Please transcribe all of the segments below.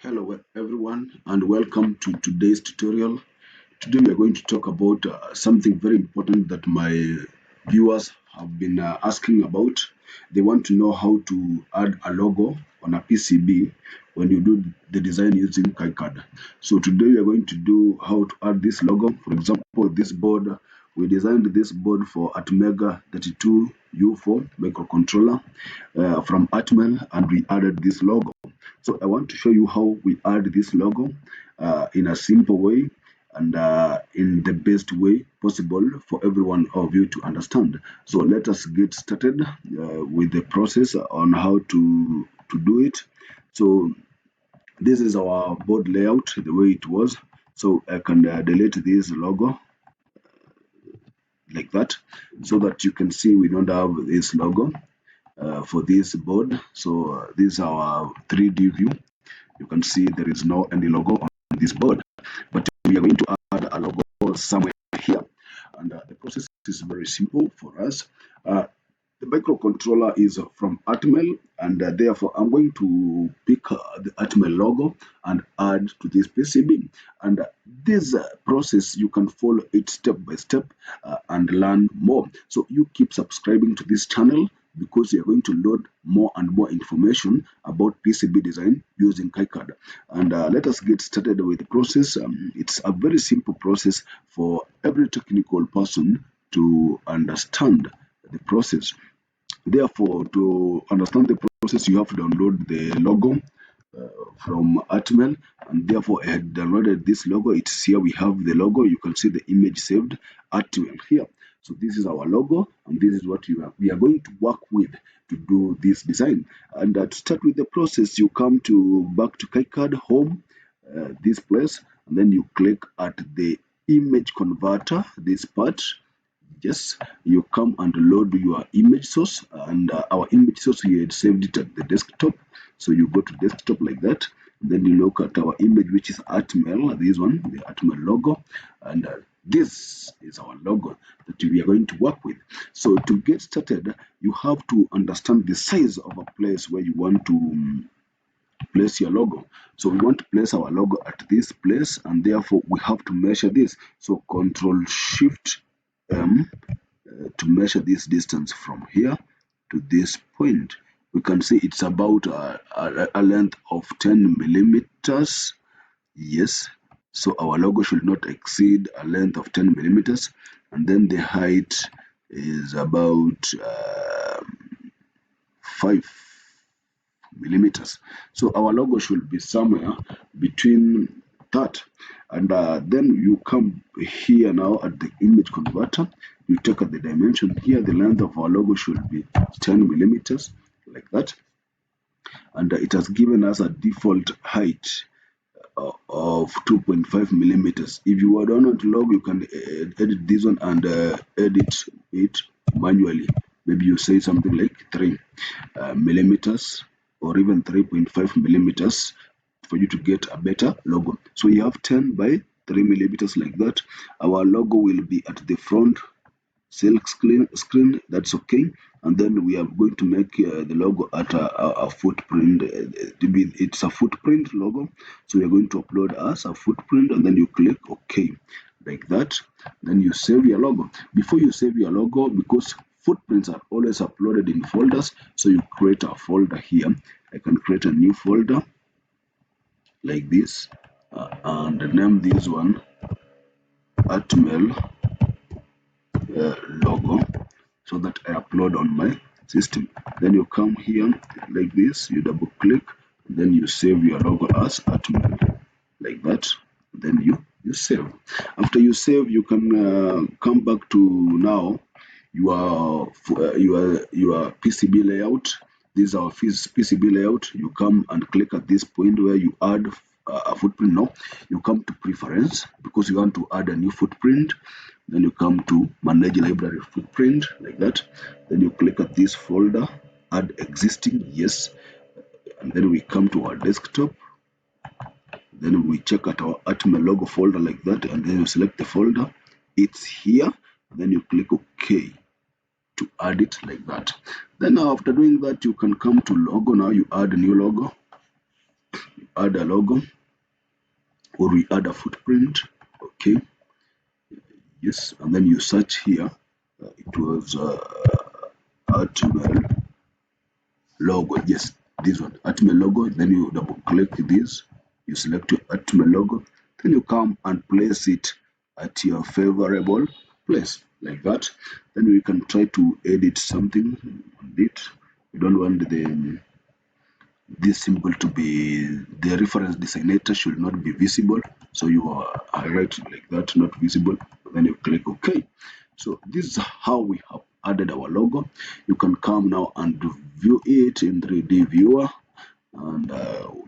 Hello everyone and welcome to today's tutorial. Today we are going to talk about something very important that my viewers have been asking about. They want to know how to add a logo on a PCB when you do the design using KiCAD. So today we are going to do how to add this logo. For example, this board, we designed this board for Atmega 32U4 microcontroller from Atmel, and we added this logo. So I want to show you how we add this logo in a simple way and in the best way possible for every one of you to understand. So let us get started with the process on how to do it. So this is our board layout, the way it was. So I can delete this logo like that, so that you can see we don't have this logo for this board. So this is our 3D view. You can see there is no any logo on this board, but we are going to add a logo somewhere here. And the process is very simple for us. The microcontroller is from Atmel, and therefore I'm going to pick the Atmel logo and add to this PCB. And this process, you can follow it step by step and learn more. So you keep subscribing to this channel, because you're going to load more and more information about PCB design using KiCAD. And let us get started with the process. It's a very simple process for every technical person to understand the process. Therefore, to understand the process, you have to download the logo from Atmel, and therefore I had downloaded this logo. It's here. We have the logo. You can see the image saved Atmel here. So this is our logo, and this is what we are going to work with to do this design. And to start with the process, you come to back to KiCAD home, this place, and then you click at the image converter, this part. Yes, you come and load your image source, and our image source, we had saved it at the desktop. So you go to desktop like that, then you look at our image, which is Atmel, this one, the Atmel logo, and this is our logo that we are going to work with. So to get started, you have to understand the size of a place where you want to place your logo. So we want to place our logo at this place, and therefore we have to measure this. So Control Shift M to measure this distance from here to this point. We can see it's about a length of 10 millimeters. Yes, so our logo should not exceed a length of 10 millimeters, and then the height is about 5 millimeters. So our logo should be somewhere between that. And then you come here now at the image converter. You take out the dimension here. The length of our logo should be 10 millimeters, like that. And it has given us a default height of 2.5 millimeters. If you don't want to log, you can edit this one and edit it manually. Maybe you say something like 3 millimeters, or even 3.5 millimeters, for you to get a better logo. So you have 10 by 3 millimeters like that. Our logo will be at the front silk screen. That's okay. And then we are going to make the logo at a footprint. It's a footprint logo, so we are going to upload as a footprint, and then you click OK like that. Then you save your logo. Before you save your logo, because footprints are always uploaded in folders, so you create a folder here. I can create a new folder like this, and name this one Atmel logo, so that I upload on my system. Then you come here like this, you double click, then you save your logo as Atmel like that. Then you save. After you save, you can come back to now your PCB layout. This is our PCB layout. You come and click at this point where you add a footprint. No, you come to preference, because you want to add a new footprint. Then you come to manage library footprint like that. Then you click at this folder, add existing, yes. And then we come to our desktop. Then we check at our Atmel logo folder like that, and then you select the folder. It's here. Then you click OK to add it like that. Then after doing that, you can come to logo. Now you add a new logo. add a logo, or we add a footprint. Okay, yes, and then you search here. It was Atmel logo. Yes, this one, Atmel logo. Then you double click this. You select your Atmel logo. Then you come and place it at your favorable place, like that. Then we can try to edit something on it. We don't want this symbol to be, the reference designator should not be visible. So you highlight like that, not visible. Then you click OK. So this is how we have added our logo. You can come now and view it in 3D viewer, and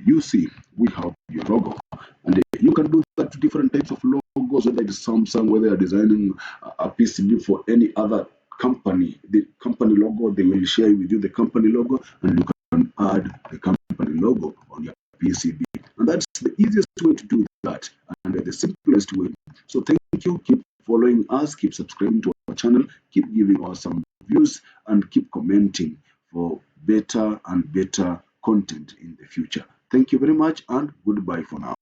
you see we have your logo. And you can do that to different types of logos, whether it's Samsung, whether you're designing a PCB for any other company. The company logo, they will share with you the company logo, and you can add the company logo on your PCB. And that's the easiest way to do that, and the simplest way. So thank you. Keep following us, keep subscribing to our channel, keep giving us some views, and keep commenting for better and better content in the future. Thank you very much, and goodbye for now.